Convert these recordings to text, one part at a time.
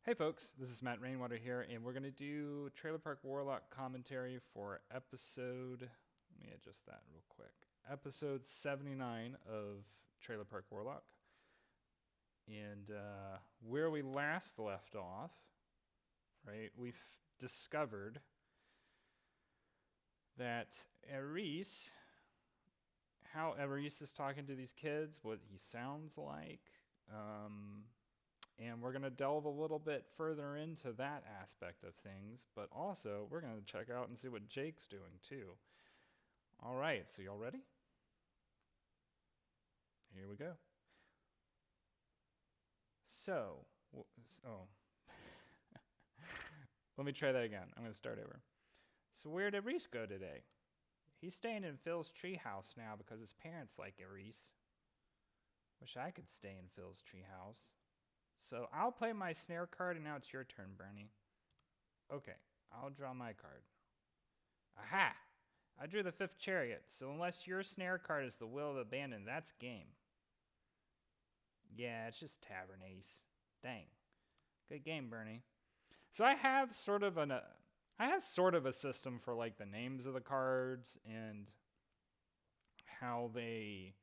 Hey folks, this is Matt Rainwater here, and we're going to do Trailer Park Warlock commentary for episode, let me adjust that real quick, episode 79 of Trailer Park Warlock. And where we last left off, right, we've discovered that Erees, how Erees is talking to these kids, what he sounds like, and we're going to delve a little bit further into that aspect of things, but also we're going to check out and see what Jake's doing too. All right, so y'all ready? Here we go. So, oh, let me try that again. I'm going to start over. So where did Reese go today? He's staying in Phil's treehouse now because his parents like it, Reese. Wish I could stay in Phil's treehouse. So I'll play my snare card, and now it's your turn, Bernie. Okay, I'll draw my card. Aha! I drew the fifth chariot, so unless your snare card is the will of abandon, that's game. Yeah, it's just tavern ace. Dang. Good game, Bernie. So I have sort of a system for like the names of the cards and how they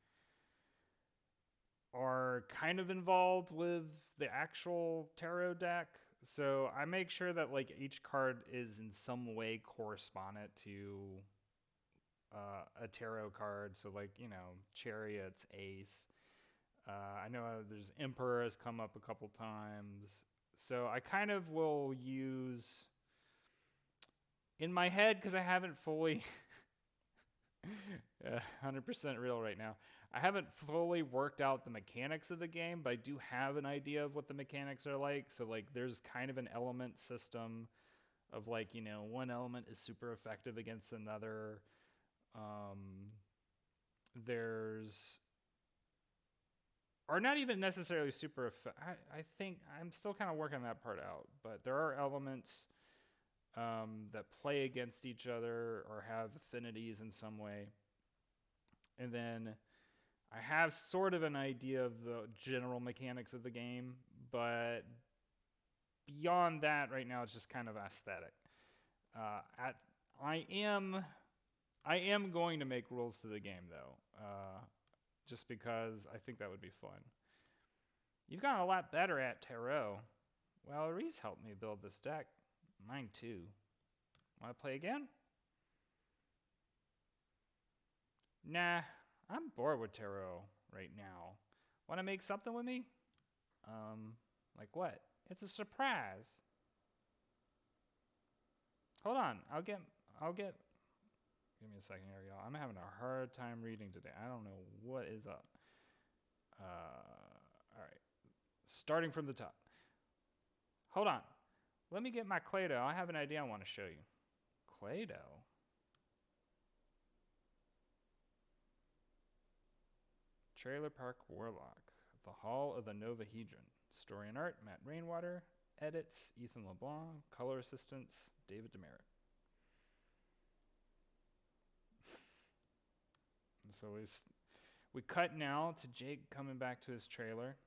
are kind of involved with the actual tarot deck. So I make sure that like each card is in some way correspondent to a tarot card. So like, Chariot's ace. I know there's Emperor has come up a couple times. So I kind of will use in my head, because I haven't fully 100% real right now. I haven't fully worked out the mechanics of the game, but I do have an idea of what the mechanics are like. So like there's kind of an element system of like, one element is super effective against another. There's Or not even necessarily super I think I'm still kind of working that part out, but there are elements that play against each other or have affinities in some way. And then I have sort of an idea of the general mechanics of the game, but beyond that, right now it's just kind of aesthetic. I am going to make rules to the game though, just because I think that would be fun. You've gotten a lot better at tarot. Well, Erees helped me build this deck. Mine too. Want to play again? Nah, I'm bored with tarot right now. Want to make something with me? Like what? It's a surprise. Hold on, give me a second here, y'all. I'm having a hard time reading today. I don't know what is up. All right, starting from the top. Hold on. Let me get my Clay-Doh. I have an idea I want to show you. Clay-Doh? Trailer Park Warlock. The Hall of the Novahedron. Story and art, Matt Rainwater. Edits, Ethan LeBlanc. Color assistance, David Demerit. So we cut now to Jake coming back to his trailer.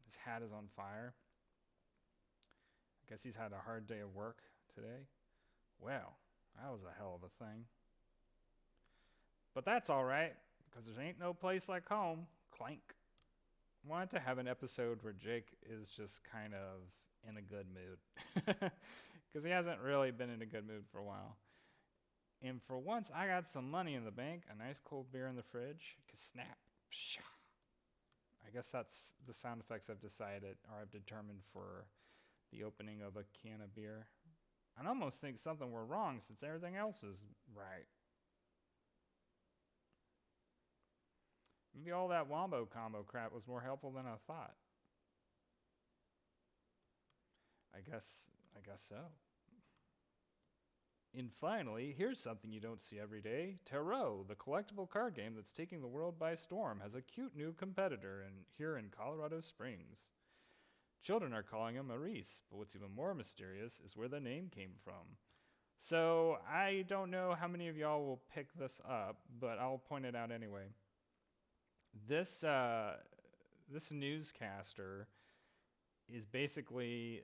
His hat is on fire. I guess he's had a hard day of work today. Well, that was a hell of a thing. But that's all right, because there ain't no place like home. Clank. Wanted to have an episode where Jake is just kind of in a good mood. Because he hasn't really been in a good mood for a while. And for once, I got some money in the bank, a nice cold beer in the fridge. Snap. I guess that's the sound effects I've decided, or I've determined for the opening of a can of beer. I almost think something were wrong since everything else is right. Maybe all that wombo combo crap was more helpful than I thought. I guess so. And finally, here's something you don't see every day. Tarot, the collectible card game that's taking the world by storm, has a cute new competitor here in Colorado Springs. Children are calling him Erees, but what's even more mysterious is where the name came from. So I don't know how many of y'all will pick this up, but I'll point it out anyway. This newscaster is basically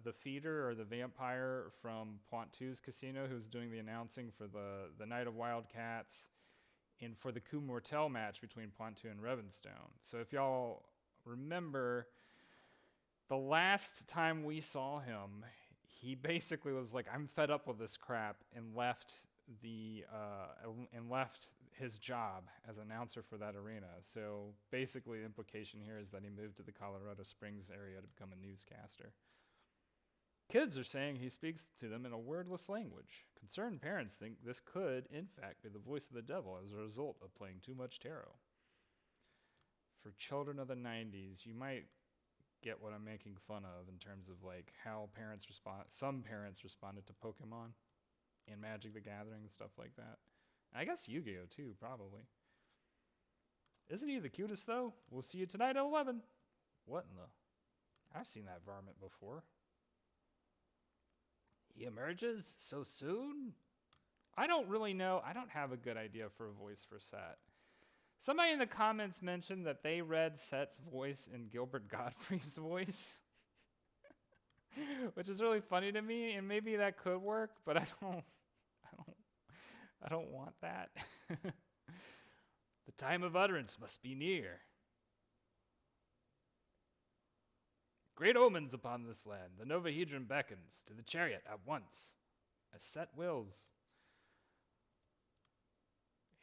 the feeder or the vampire from Pointou's casino who's doing the announcing for the Night of Wildcats and for the Coup Mortel match between Pointou and Revenstone. So if y'all remember, the last time we saw him, he basically was like, "I'm fed up with this crap," and left his job as announcer for that arena. So basically, the implication here is that he moved to the Colorado Springs area to become a newscaster. Kids are saying he speaks to them in a wordless language. Concerned parents think this could, in fact, be the voice of the devil as a result of playing too much tarot. For children of the 90s, you might get what I'm making fun of in terms of like how parents respond. Some parents responded to Pokemon and Magic the Gathering and stuff like that. I guess Yu-Gi-Oh too, probably. Isn't he the cutest though? We'll see you tonight at 11. What in the? I've seen that varmint before. He emerges so soon? I don't really know. I don't have a good idea for a voice for Set. Somebody in the comments mentioned that they read Set's voice in Gilbert Gottfried's voice, which is really funny to me, and maybe that could work, but I don't want that. The time of utterance must be near. Great omens upon this land. The Novahedron beckons to the chariot at once, as Set wills.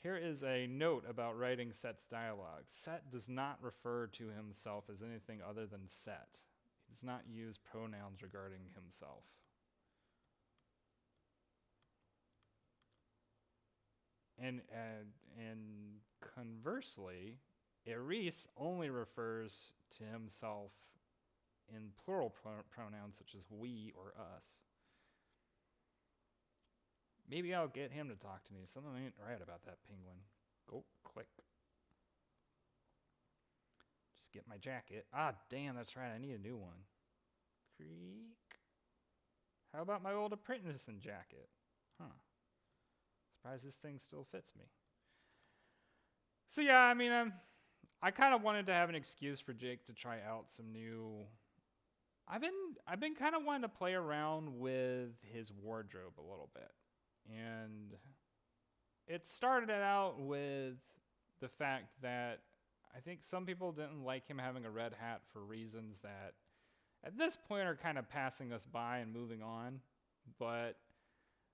Here is a note about writing Set's dialogue. Set does not refer to himself as anything other than Set. He does not use pronouns regarding himself. And conversely, Erees only refers to himself in plural pronouns such as we or us. Maybe I'll get him to talk to me. Something ain't right about that penguin. Go, click. Just get my jacket. Ah, damn, that's right. I need a new one. Creak. How about my old apprentice jacket? Huh. Surprised this thing still fits me. So yeah, I mean, I kind of wanted to have an excuse for Jake to try out some new. I've been kind of wanting to play around with his wardrobe a little bit. And it started out with the fact that I think some people didn't like him having a red hat for reasons that at this point are kind of passing us by and moving on. But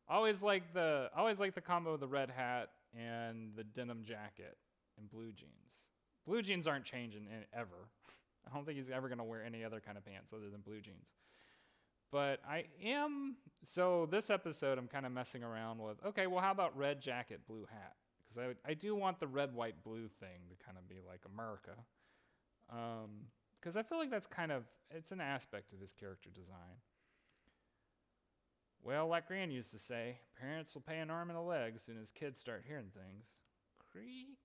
I always like the combo of the red hat and the denim jacket and blue jeans. Blue jeans aren't changing ever. I don't think he's ever going to wear any other kind of pants other than blue jeans. But so this episode I'm kind of messing around with, okay, well, how about red jacket, blue hat? Because I do want the red, white, blue thing to kind of be like America. Because I feel like that's it's an aspect of his character design. Well, like Gran used to say, parents will pay an arm and a leg as soon as kids start hearing things. Creak.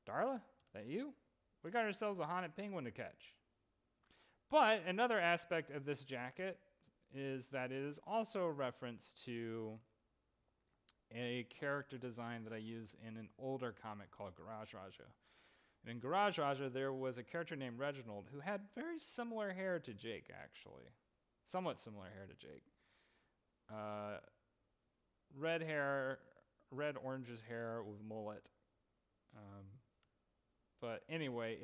Darla, that you? We got ourselves a haunted penguin to catch. But another aspect of this jacket is that it is also a reference to a character design that I use in an older comic called Garage Raja. And in Garage Raja, there was a character named Reginald who had very similar hair to Jake, actually. Somewhat similar hair to Jake. Red hair, red oranges hair with mullet. But anyway,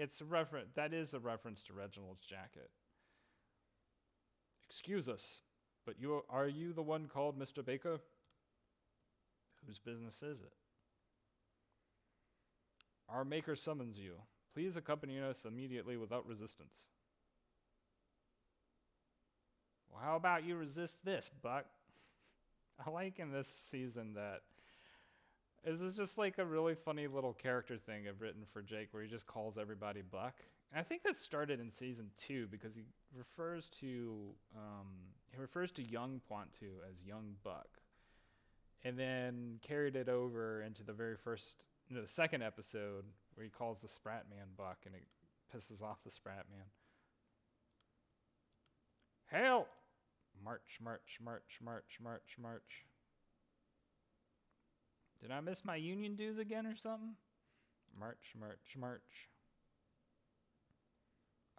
that is a reference to Reginald's jacket. Excuse us, but are you the one called Mr. Baker? Whose business is it? Our maker summons you. Please accompany us immediately without resistance. Well, how about you resist this, Buck? I like in this season that this is just like a really funny little character thing I've written for Jake where he just calls everybody Buck. And I think that started in season 2 because he refers to young Pointou as young Buck. And then carried it over into the second episode where he calls the Sprat Man Buck and it pisses off the Sprat Man. Hail! March, march, march, march, march, march. Did I miss my union dues again or something? March, march, march.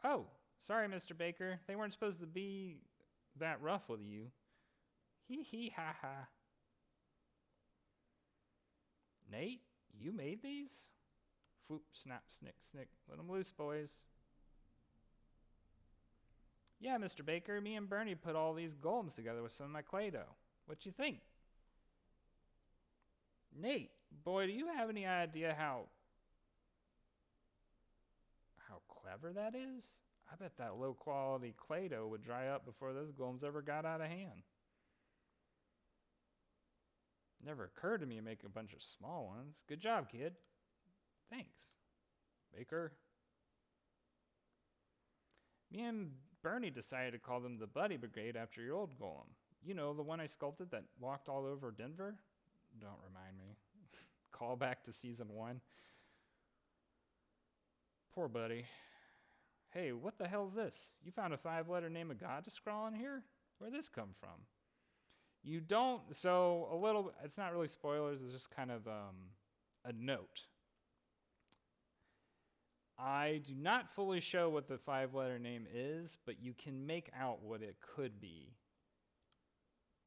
Oh, Sorry, Mr. Baker. They weren't supposed to be that rough with you. Hee hee ha ha. Nate, you made these? Foop, snap, snick, snick. Let them loose, boys. Yeah, Mr. Baker, me and Bernie put all these golems together with some of my clay dough. What you think? Nate, boy, do you have any idea how clever that is? I bet that low quality clay dough would dry up before those golems ever got out of hand. Never occurred to me to make a bunch of small ones. Good job, kid. Thanks. Baker. Me and Bernie decided to call them the Buddy Brigade after your old golem. You know, the one I sculpted that walked all over Denver? Don't remind me. Call back to season 1. Poor Buddy. Hey, what the hell's this? You found a 5-letter name of God to scrawl in here? Where'd this come from? You don't, so a little, it's not really spoilers, it's just kind of a note. I do not fully show what the 5-letter name is, but you can make out what it could be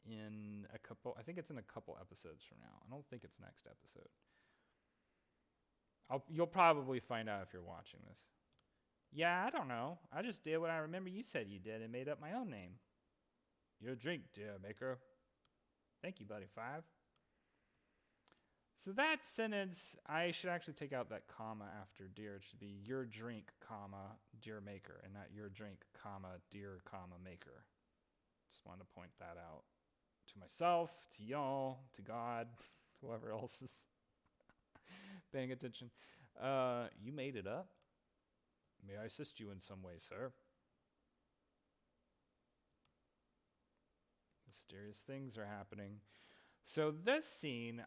in a couple, I think it's in a couple episodes from now. I don't think it's next episode. You'll probably find out if you're watching this. Yeah, I don't know. I just did what I remember you said you did and made up my own name. Your drink, dear maker. Thank you, Buddy 5. So that sentence, I should actually take out that comma after dear. It should be your drink, comma, dear maker, and not your drink, comma, dear, comma, maker. Just wanted to point that out to myself, to y'all, to God, whoever else is paying attention. You made it up? May I assist you in some way, sir? Mysterious things are happening. So this scene,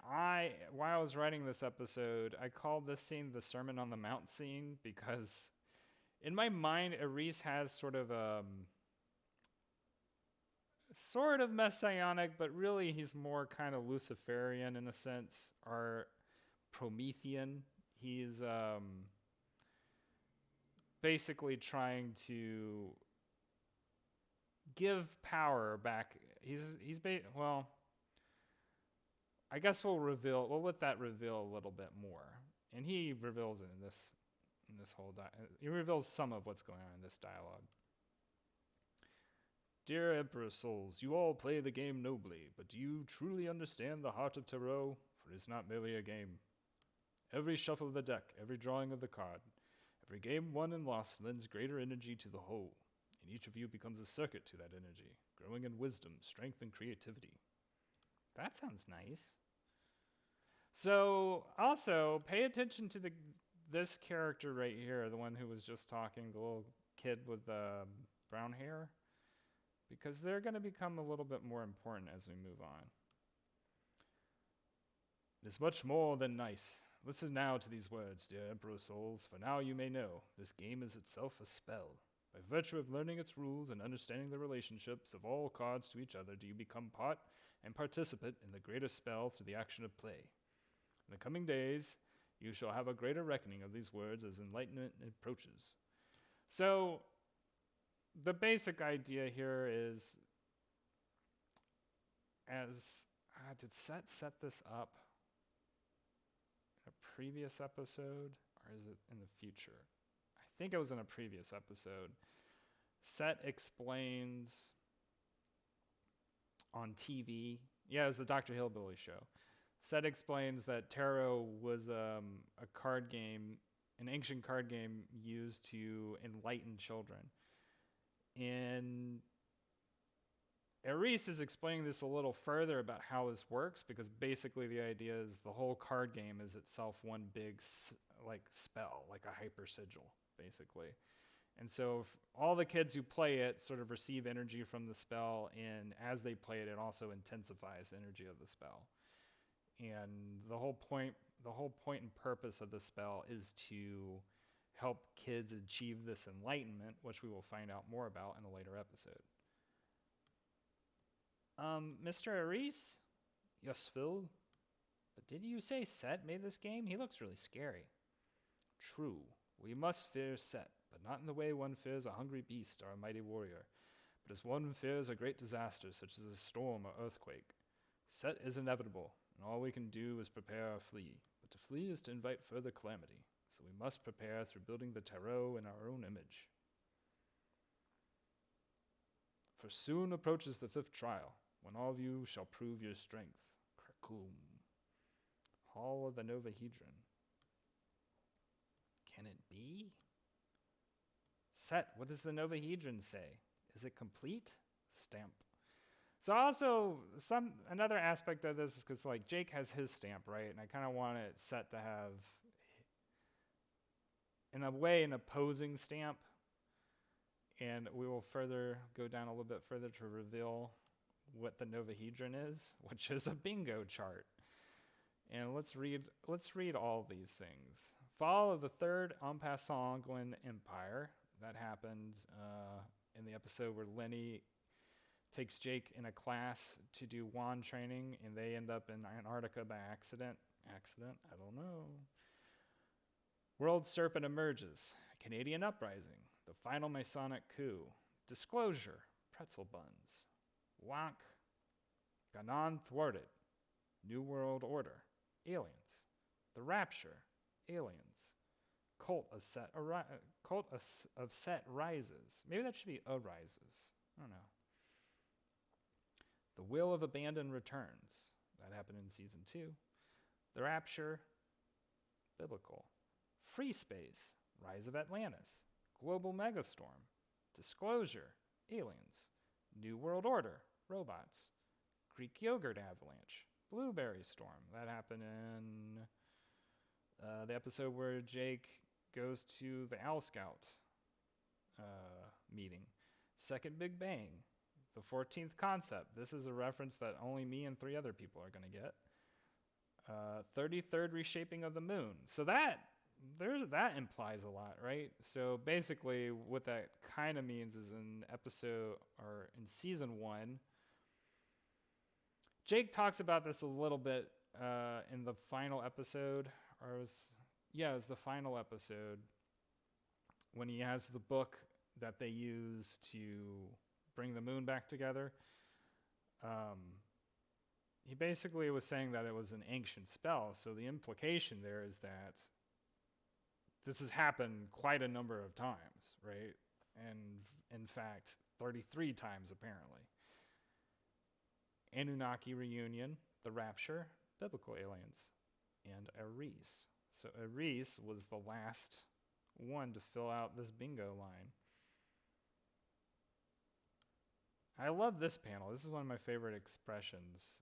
while I was writing this episode, I called this scene the Sermon on the Mount scene because in my mind, Erees has sort of messianic, but really he's more kind of Luciferian in a sense, or Promethean. He's basically trying to give power back. Well, I guess we'll let that reveal a little bit more. And he reveals it in this whole he reveals some of what's going on in this dialogue. Dear Emperor Souls, you all play the game nobly, but do you truly understand the heart of Tarot? For it is not merely a game. Every shuffle of the deck, every drawing of the card, every game won and lost lends greater energy to the whole, and each of you becomes a circuit to that energy, growing in wisdom, strength, and creativity. That sounds nice. So, also, pay attention to this character right here, the one who was just talking, the little kid with brown hair, because they're going to become a little bit more important as we move on. It is much more than nice. Listen now to these words, dear Emperor Souls, for now you may know this game is itself a spell. By virtue of learning its rules and understanding the relationships of all cards to each other, do you become part and participant in the greater spell through the action of play. In the coming days, you shall have a greater reckoning of these words as enlightenment approaches. So, the basic idea here is, did set this up in a previous episode, or is it in the future? I think it was in a previous episode. Set explains on TV. Yeah, it was the Dr. Hillbilly show. Set explains that tarot was a card game, an ancient card game used to enlighten children. And Erees is explaining this a little further about how this works, because basically the idea is the whole card game is itself one big spell, like a hyper sigil, basically. And so all the kids who play it sort of receive energy from the spell, and as they play it, it also intensifies the energy of the spell. And the whole point and purpose of the spell is to help kids achieve this enlightenment, which we will find out more about in a later episode. Mr. Erees? Yes, Phil? But didn't you say Set made this game? He looks really scary. True. We must fear Set, but not in the way one fears a hungry beast or a mighty warrior, but as one fears a great disaster, such as a storm or earthquake. Set is inevitable, and all we can do is prepare or flee. But to flee is to invite further calamity, so we must prepare through building the tarot in our own image. For soon approaches the 5th trial, when all of you shall prove your strength. Krakoom. Hall of the Novahedron. Can it be? Set, what does the Novahedron say? Is it complete? Stamp. So also, another aspect of this is because like Jake has his stamp, right? And I kind of want it set to have, in a way, an opposing stamp. And we will further go down a little bit further to reveal what the Novahedron is, which is a bingo chart. And let's read all these things. Fall of the 3rd en passant Glen Empire. That happens in the episode where Lenny takes Jake in a class to do wand training, and they end up in Antarctica by accident. I don't know. World Serpent emerges. Canadian Uprising. The final Masonic coup. Disclosure. Pretzel buns. Wonk. Ganon thwarted. New World Order. Aliens. The Rapture. Aliens. Cult of Set rises. Maybe that should be arises. I don't know. The Will of Abandon returns. That happened in season 2. The Rapture. Biblical. Free Space. Rise of Atlantis. Global Megastorm. Disclosure. Aliens. New World Order. Robots. Greek Yogurt Avalanche. Blueberry Storm. That happened in the episode where Jake goes to the Owl Scout meeting. Second Big Bang. The 14th Concept. This is a reference that only me and 3 other people are going to get. 33rd Reshaping of the Moon. So that implies a lot, right? So basically what that kind of means is in season 1, Jake talks about this a little bit in the final episode, it was the final episode when he has the book that they use to bring the moon back together. He basically was saying that it was an ancient spell, so the implication there is that this has happened quite a number of times, right? And in fact, 33 times apparently. Anunnaki reunion, the Rapture, biblical aliens, and Erees. So Erees was the last one to fill out this bingo line. I love this panel. This is one of my favorite expressions.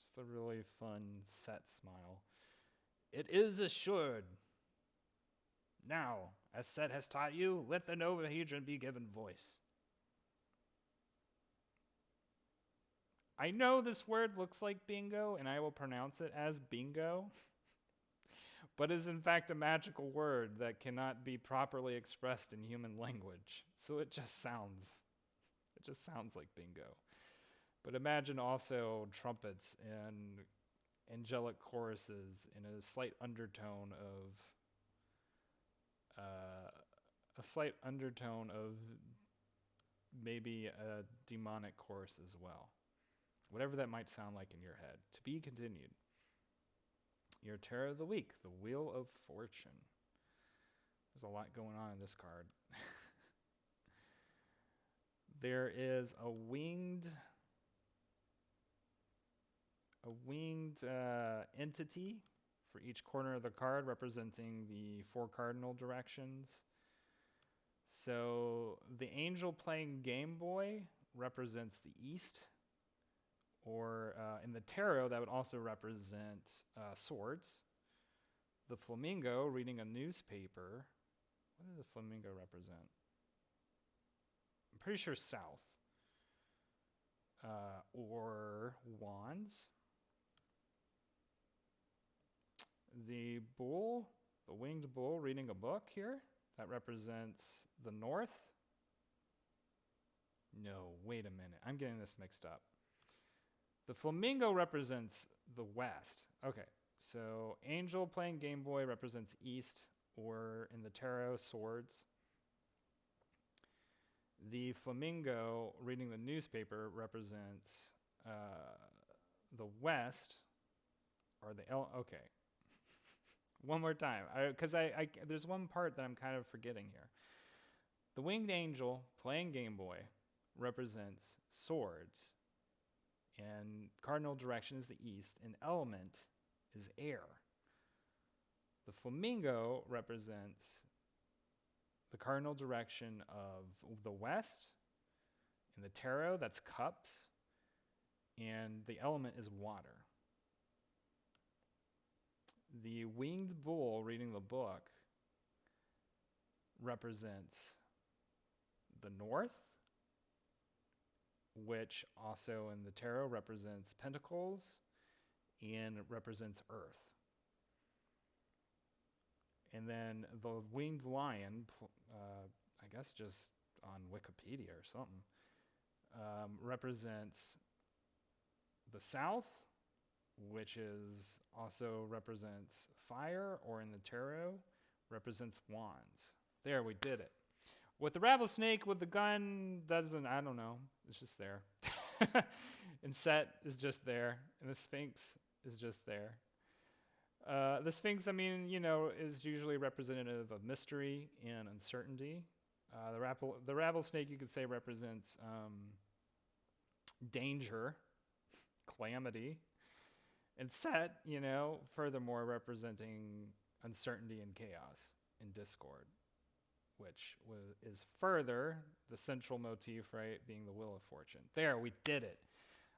Just a really fun Set smile. It is assured. Now, as Set has taught you, let the Novahedron be given voice. I know this word looks like bingo, and I will pronounce it as bingo, but is in fact a magical word that cannot be properly expressed in human language. So it just sounds like bingo. But imagine also trumpets and angelic choruses in a slight undertone of maybe a demonic chorus as well. Whatever that might sound like in your head. To be continued. Your Terror of the Week, the Wheel of Fortune. There's a lot going on in this card. There is a winged entity for each corner of the card representing the 4 cardinal directions. So the angel playing Game Boy represents the east, or in the tarot that would also represent swords. The flamingo reading a newspaper. What does the flamingo represent? I'm pretty sure south. Or wands. The bull, the winged bull reading a book here. That represents the north. No, wait a minute. I'm getting this mixed up. The flamingo represents the west. Okay, so angel playing Game Boy represents east. or in the tarot, swords. The flamingo reading the newspaper represents the west, or the okay. One more time, because I there's one part that I'm kind of forgetting here. The winged angel playing Game Boy represents swords, and cardinal direction is the east, and element is air. The flamingo represents the cardinal direction of the west. In the tarot, that's cups, and the element is water. The winged bull reading the book represents the north, which also in the tarot represents pentacles and represents earth. And then the winged lion, I guess just on Wikipedia or something, represents the south, which is also represents fire, or in the tarot, represents wands. There, we did it. With the rattlesnake with the gun, doesn't, I don't know, it's just there. And Set is just there, and the Sphinx is just there. The Sphinx, I mean, you know, is usually representative of mystery and uncertainty. The rattlesnake, you could say, represents danger, calamity. And Set, you know, furthermore representing uncertainty and chaos and discord, which is further the central motif, right, being the Wheel of Fortune. There, we did it.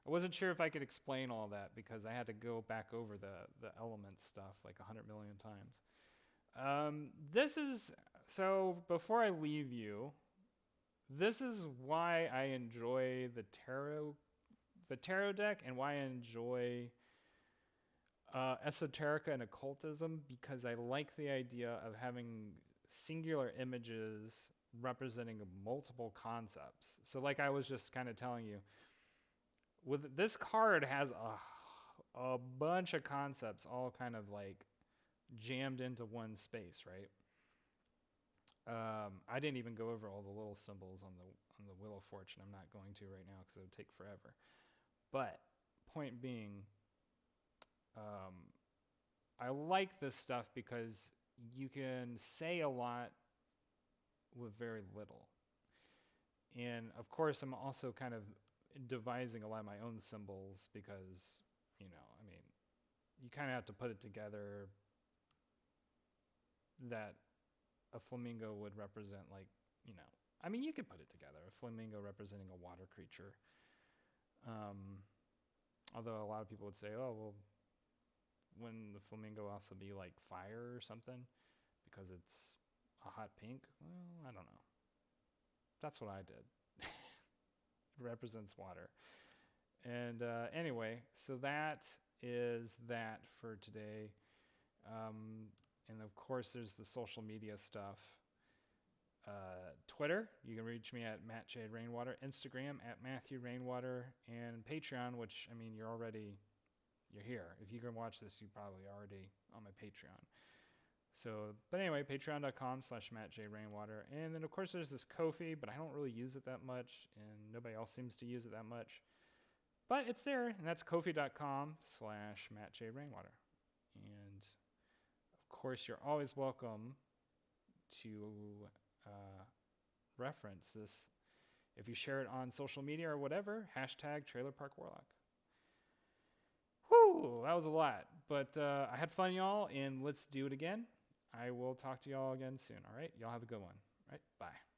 I wasn't sure if I could explain all that because I had to go back over the element stuff like 100 million times. So before I leave you, this is why I enjoy the tarot deck, and why I enjoy esoterica and occultism, because I like the idea of having singular images representing multiple concepts. So like I was just kind of telling you, with this card has a bunch of concepts all kind of like jammed into one space, right? I didn't even go over all the little symbols on the Wheel of Fortune. I'm not going to right now because it would take forever. But point being, I like this stuff because you can say a lot with very little. And of course, I'm also kind of devising a lot of my own symbols because, you know, I mean, you kind of have to put it together that a flamingo would represent, like, you know, I mean, you could put it together, a flamingo representing a water creature. Although a lot of people would say, oh, well, wouldn't the flamingo also be like fire or something because it's a hot pink? Well, I don't know. That's what I did. It represents water. And anyway, so that is that for today. And of course, there's the social media stuff. Twitter, you can reach me at Matt J. Rainwater. Instagram at Matthew Rainwater. And Patreon, which, I mean, you're here. If you can watch this, you're probably already on my Patreon. So, but anyway, patreon.com/Matt J. Rainwater. And then, of course, there's this Ko-fi, but I don't really use it that much, and nobody else seems to use it that much. But it's there, and that's Ko-fi.com/Matt J. Rainwater. And, of course, you're always welcome to reference this. If you share it on social media or whatever, #TrailerParkWarlock. Whew, that was a lot. But I had fun, y'all, and let's do it again. I will talk to y'all again soon, all right? Y'all have a good one. All right, bye.